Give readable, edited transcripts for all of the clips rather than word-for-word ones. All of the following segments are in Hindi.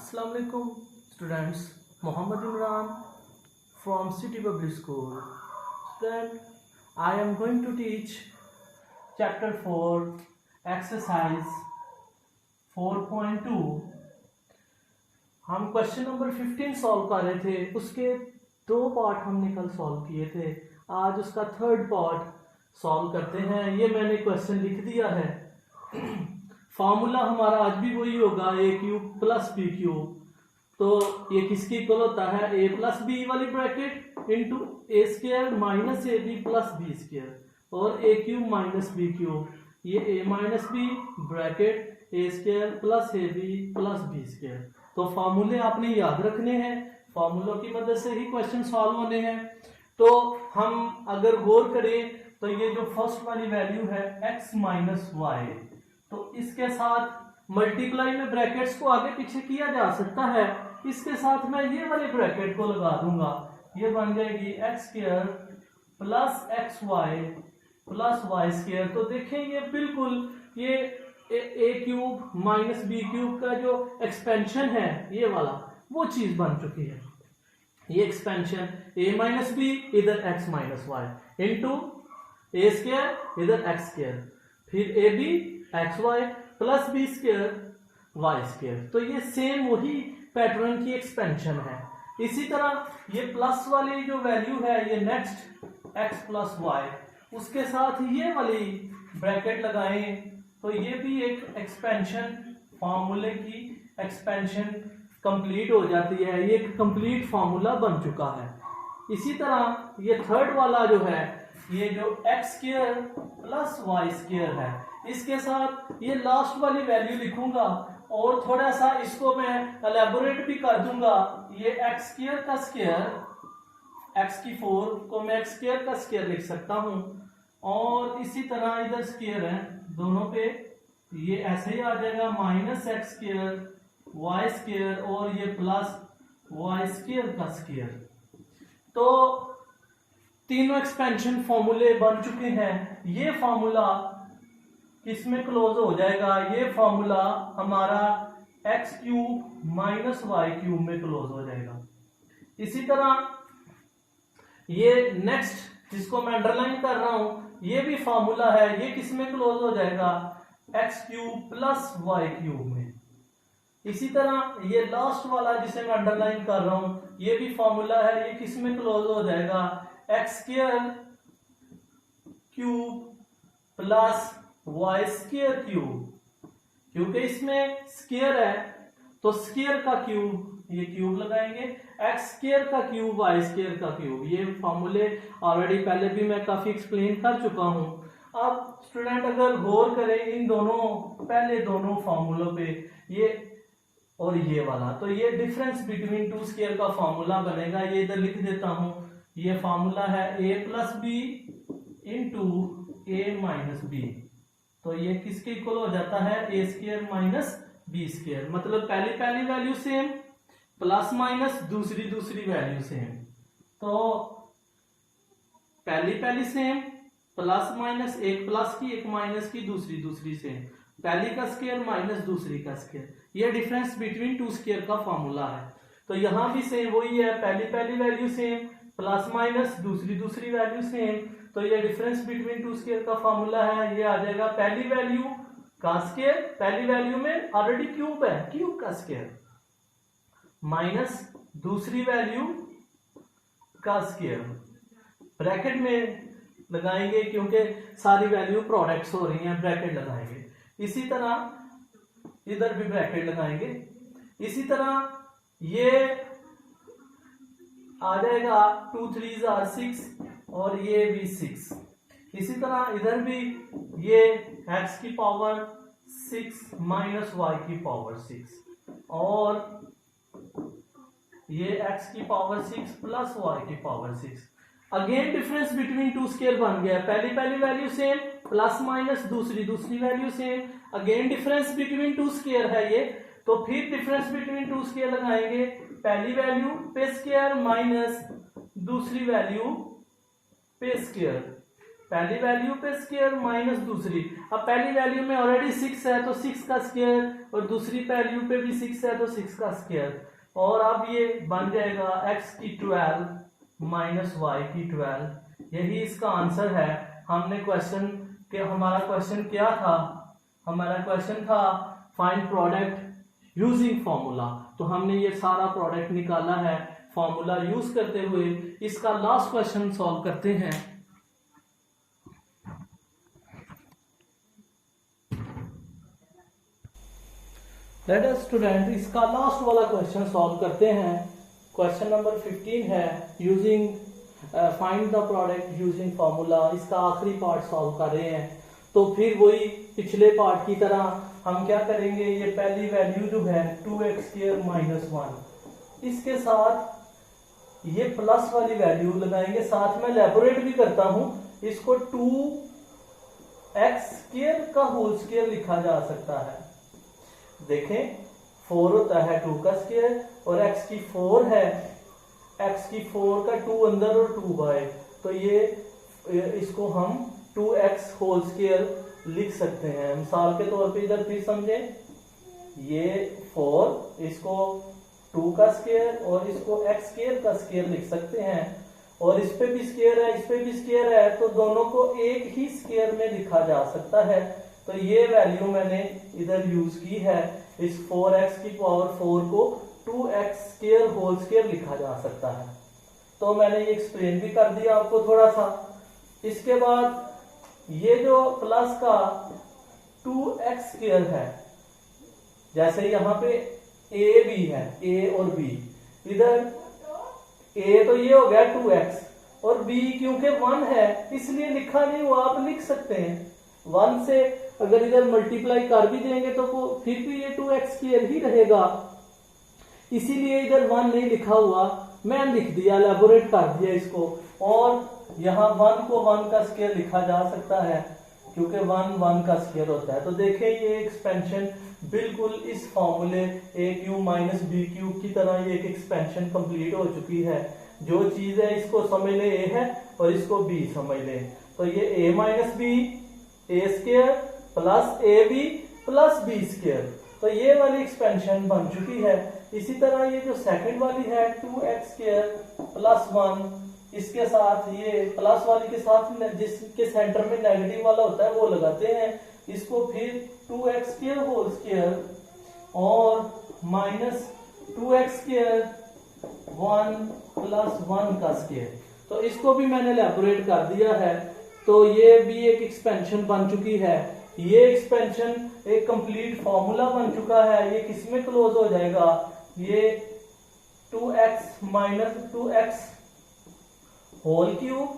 Assalamu alaikum students, Muhammad Imran from City Public School. Student, I am going to teach chapter 4 exercise 4.2. हम क्वेश्चन नंबर 15 सॉल्व कर रहे थे, उसके दो पार्ट हमने कल सॉल्व किए थे। आज उसका थर्ड पार्ट सॉल्व करते हैं। ये मैंने क्वेश्चन लिख दिया है। फॉर्मूला हमारा आज भी वही होगा, A cube plus B cube. तो ये किसकी इक्वल होता है, ए प्लस बी वाली bracket into A square minus A B plus B square और A cube minus B cube. ये A minus B bracket A square plus A B plus B square. तो फॉर्मूले आपने याद रखने हैं, फॉर्मूलों की मदद से ही क्वेश्चन सॉल्व होने हैं। तो हम अगर गौर करें तो ये जो फर्स्ट वाली वैल्यू है x माइनस वाई, तो इसके साथ मल्टीप्लाई में ब्रैकेट्स को आगे पीछे किया जा सकता है। इसके साथ मैं ये वाले ब्रैकेट को लगा दूंगा, ये बन जाएगी x square plus x y plus y square. तो देखें ये बिल्कुल ये a cube minus B cube का जो एक्सपेंशन है ये वाला वो चीज बन चुकी है। ये एक्सपेंशन ए माइनस बी इधर एक्स माइनस वाई इंटू ए स्क्वायर इधर एक्स स्क्वायर, फिर a b x y plus B square y square. तो ये सेम वही पैटर्न की एक्सपेंशन है। इसी तरह ये प्लस वाली जो वैल्यू है ये नेक्स्ट एक्स प्लस वाई, उसके साथ ये वाली ब्रैकेट लगाएं तो ये भी एक एक्सपेंशन, फॉर्मूले की एक्सपेंशन कंप्लीट हो जाती है। ये एक कंप्लीट फॉर्मूला बन चुका है। इसी तरह ये थर्ड वाला जो है, ये जो x square plus y square है, इसके साथ ये लास्ट वाली वैल्यू लिखूंगा और थोड़ा सा इसको मैं एलेबोरेट भी कर दूंगा। ये एक्स स्क्वायर का स्क्वायर, एक्स की 4 को मैं एक्स स्क्वायर का स्क्वायर लिख सकता हूं और इसी तरह इधर स्क्वायर है दोनों पे, ये ऐसे ही आ जाएगा minus x square y square और ये प्लस वाई स्क्वायर का स्क्वायर। तो तीनों एक्सपेंशन फॉर्मूले बन चुके हैं। ये फॉर्मूला किसमें क्लोज हो जाएगा, ये फॉर्मूला हमारा x cube minus y cube में क्लोज हो जाएगा। इसी तरह ये नेक्स्ट जिसको मैं अंडरलाइन कर रहा हूं, ये भी फॉर्मूला है, ये किसमें क्लोज हो जाएगा, x cube plus y cube में। इसी तरह ये लास्ट वाला जिसे मैं अंडरलाइन कर रहा हूं, ये भी फॉर्मूला है, ये किसमें क्लोज हो जाएगा, x square cube plus y square cube. क्योंकि इसमें स्क्वायर है तो स्क्वायर का क्यूब, ये क्यूब लगाएंगे, एक्स स्क्वायर का क्यूब वाई स्क्वायर का क्यूब। ये फॉर्मूले ऑलरेडी पहले भी मैं काफी एक्सप्लेन कर चुका हूं। अब स्टूडेंट अगर गौर करें इन दोनों, पहले दोनों फॉर्मूलों पे, ये और ये वाला, तो ये डिफरेंस बिटवीन टू स्क्वायर का फॉर्मूला बनेगा। ये इधर लिख देता हूं, ये फॉर्मूला है A plus B into A minus B. तो ये किसके इक्वल हो जाता है, ए स्क्वायर माइनस बी स्क्वायर। मतलब पहली वैल्यू सेम प्लस माइनस दूसरी वैल्यू सेम। तो पहली सेम प्लस माइनस, एक प्लस की एक माइनस की दूसरी सेम, पहली का स्क्वायर माइनस दूसरी का स्क्वायर। ये डिफरेंस बिटवीन टू स्क्वायर का फॉर्मूला है। तो यहां भी सेम वही है, पहली वैल्यू सेम प्लस माइनस दूसरी वैल्यू सेम। तो ये डिफरेंस बिटवीन टू स्क्वायर का फॉर्मूला है, ये आ जाएगा पहली वैल्यू का स्क्वायर, पहली वैल्यू में ऑलरेडी क्यूब है, क्यूब का स्क्वायर माइनस दूसरी वैल्यू का स्क्वायर। ब्रैकेट में लगाएंगे क्योंकि सारी वैल्यू प्रोडक्ट्स हो रही हैं, ब्रैकेट लगाएंगे। इसी तरह इधर भी ब्रैकेट लगाएंगे। इसी तरह ये आ जाएगा 2 3 are 6 और ये भी 6। इसी तरह इधर भी ये x की पावर 6 माइनस y की पावर 6 और ये x की पावर 6 प्लस y की power 6। Again difference between two square बन गया, पहली वैल्यू सेम प्लस माइनस दूसरी value same. Again difference between two square है ये, तो फिर डिफरेंस बिटवीन टू स्क्वायर लगाएंगे, पहली वैल्यू पे स्क्वायर माइनस दूसरी वैल्यू पे स्क्वायर। पहली वैल्यू पे स्क्वायर माइनस दूसरी। अब पहली वैल्यू में ऑलरेडी 6 है तो 6 का स्क्वायर, और दूसरी वैल्यू पे भी 6 है तो 6 का स्क्वायर, और अब ये बन जाएगा x की 12 माइनस y की 12। यही इसका आंसर है। हमने क्वेश्चन के, हमारा क्वेश्चन क्या था? हमारा क्वेश्चन था फाइंड प्रोडक्ट यूजिंग फॉर्मूला। तो हमने ये सारा प्रोडक्ट निकाला है फॉर्मूला यूज करते हुए। इसका लास्ट क्वेश्चन सॉल्व करते हैं। लेट अस स्टूडेंट इसका लास्ट वाला क्वेश्चन सॉल्व करते हैं। क्वेश्चन नंबर 15 है using find the product using formula. इसका आखिरी पार्ट सॉल्व कर रहे हैं। तो फिर वही पिछले पार्ट की तरह हम क्या करेंगे, ये पहली वैल्यू जो है 2x² माइनस 1, इसके साथ ये प्लस वाली वैल्यू लगाएंगे। साथ में इलैबोरेट भी करता हूं, इसको 2x² का होल स्क्वायर लिखा जा सकता है। देखें 4 होता है 2 का स्क्वायर, और x की 4 है, x की 4 का 2 अंदर और 2 बाहर, तो ये इसको हम 2x होल स्क्वायर लिख सकते हैं। मिसाल के तौर पे इधर फिर समझे, ये 4 इसको 2 का स्क्वायर और इसको x² का स्क्वायर लिख सकते हैं, और इस पे भी स्क्वायर है, इस पे भी स्क्वायर है, तो दोनों को एक ही स्क्वायर में लिखा जा सकता है। तो ये वैल्यू मैंने इधर यूज की है। इस 4x की पावर 4 को 2x² होल स्क्वायर लिखा जा सकता है। तो मैंने ये एक्सप्लेन भी कर दिया आपको थोड़ा सा। इसके बाद ये जो प्लस का 2x² है, जैसे यहां पे a भी है, a और b, इधर a तो ये हो गया 2x और b क्योंकि 1 है इसलिए लिखा नहीं हुआ, आप लिख सकते हैं 1 से। अगर इधर मल्टीप्लाई कर भी देंगे तो फिर भी ये 2x² ही रहेगा, इसीलिए इधर 1 नहीं लिखा हुआ, मैं लिख दिया, एलैबोरेट कर दिया इसको। और यहाँ 1 को 1 का स्क्वायर लिखा जा सकता है क्योंकि 1 1 का स्क्वायर होता है। तो देखें ये एक्सपेंशन बिल्कुल इस फॉर्मूले a³ माइनस b³ की तरह ये एक एक्सपेंशन कंप्लीट हो चुकी है। जो चीज है इसको समझ ले a है और इसको b समझ ले, तो ये a minus b a² plus ab plus b², तो ये वाली एक्सपेंशन बन चुकी है। इसी तरह ये जो सेकंड वाली है 2x² प्लस 1, इसके साथ ये प्लस वाली के साथ जिसके सेंटर में नेगेटिव वाला होता है वो लगाते हैं, इसको फिर 2x² होल स्क्वायर और माइनस 2x² 1 प्लस 1 का स्क्वायर, तो इसको भी मैंने इलैबोरेट कर दिया है। तो ये भी एक एक्सपेंशन बन चुकी है। ये एक्सपेंशन एक कंप्लीट फॉर्मूला बन चुका है। ये किसमें क्लोज हो जाएगा, ये 2x minus 2x whole cube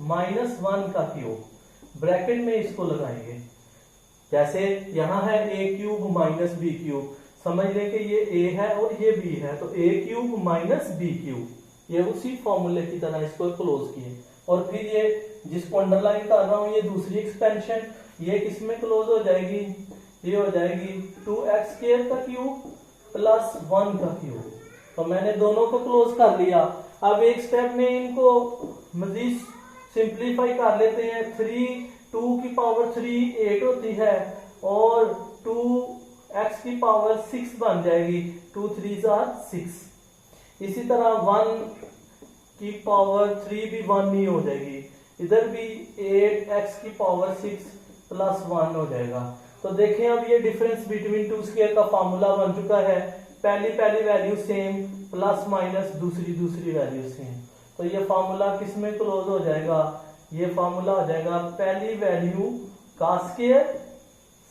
minus 1 का क्यूब, ब्रैकेट में इसको लगाएंगे। जैसे यहां है a³ माइनस b³, समझ लें कि ये a है और ये b है, तो a³ माइनस b³, ये उसी फॉर्मूले की तरह इसको क्लोज किए। और फिर ये जिसको अंडरलाइन कर रहा हूं ये दूसरी एक्सपेंशन, ये किसमें क्लोज हो जाएगी, ये हो जाएगी 2x² का क्यूब प्लस 1 का क्यूब। तो मैंने दोनों को क्लोज कर लिया। अब एक स्टेप में इनको मजीद सिंप्लीफाई कर लेते हैं। 2 की पावर 3 8 होती है और 2x की पावर 6 बन जाएगी, 2 3 6। इसी तरह 1 की पावर 3 भी 1 नहीं हो जाएगी, इधर भी 8x की पावर 6 प्लस 1 हो जाएगा। तो देखें अब ये डिफरेंस बिटवीन 2² का फॉर्मूला बन चुका है। पहली वैल्यू सेम, प्लस माइनस दूसरी वैल्यू सेम, तो ये फॉर्मूला किसमें क्लोज हो जाएगा, ये फॉर्मूला हो जाएगा पहली वैल्यू का स्क्वायर,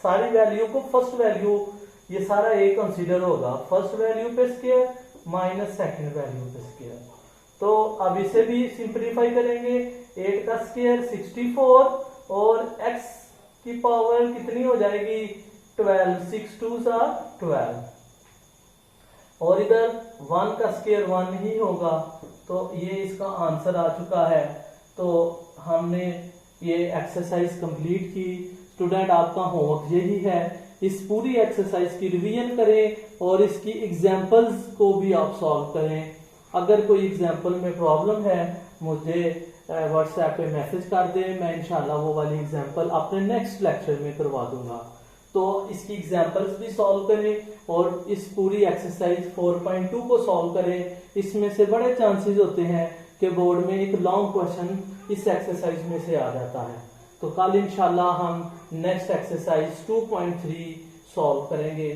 सारी वैल्यू को फर्स्ट वैल्यू, ये सारा ए कंसीडर होगा, फर्स्ट वैल्यू पे स्क्वायर माइनस सेकंड वैल्यू पे स्क्वायर। तो अब इसे भी सिंप्लीफाई करेंगे, 8 का स्क्वायर 64 और x की पावर कितनी हो जाएगी 12, 6 2 12, और इधर 1 का स्क्वायर 1 ही होगा। तो ये इसका आंसर आ चुका है। तो हमने ये एक्सरसाइज कंप्लीट की। स्टूडेंट आपका होमवर्क यही है, इस पूरी एक्सरसाइज की रिवीजन करें और इसकी एग्जांपल्स को भी आप सॉल्व करें। अगर कोई एग्जांपल में प्रॉब्लम है मुझे व्हाट्सएप पे मैसेज कर दें, मैं इंशाल्लाह वो वाली एग्जांपल अपने नेक्स्ट लेक्चर में करवा दूंगा। तो इसकी एग्जांपल्स भी सॉल्व करें और इस पूरी एक्सरसाइज 4.2 को सॉल्व करें। इसमें से बड़े चांसेस होते हैं कि बोर्ड में एक लॉन्ग क्वेश्चन इस एक्सरसाइज में से आ जाता है। तो कल इंशाल्लाह हम नेक्स्ट एक्सरसाइज 2.3 सॉल्व करेंगे।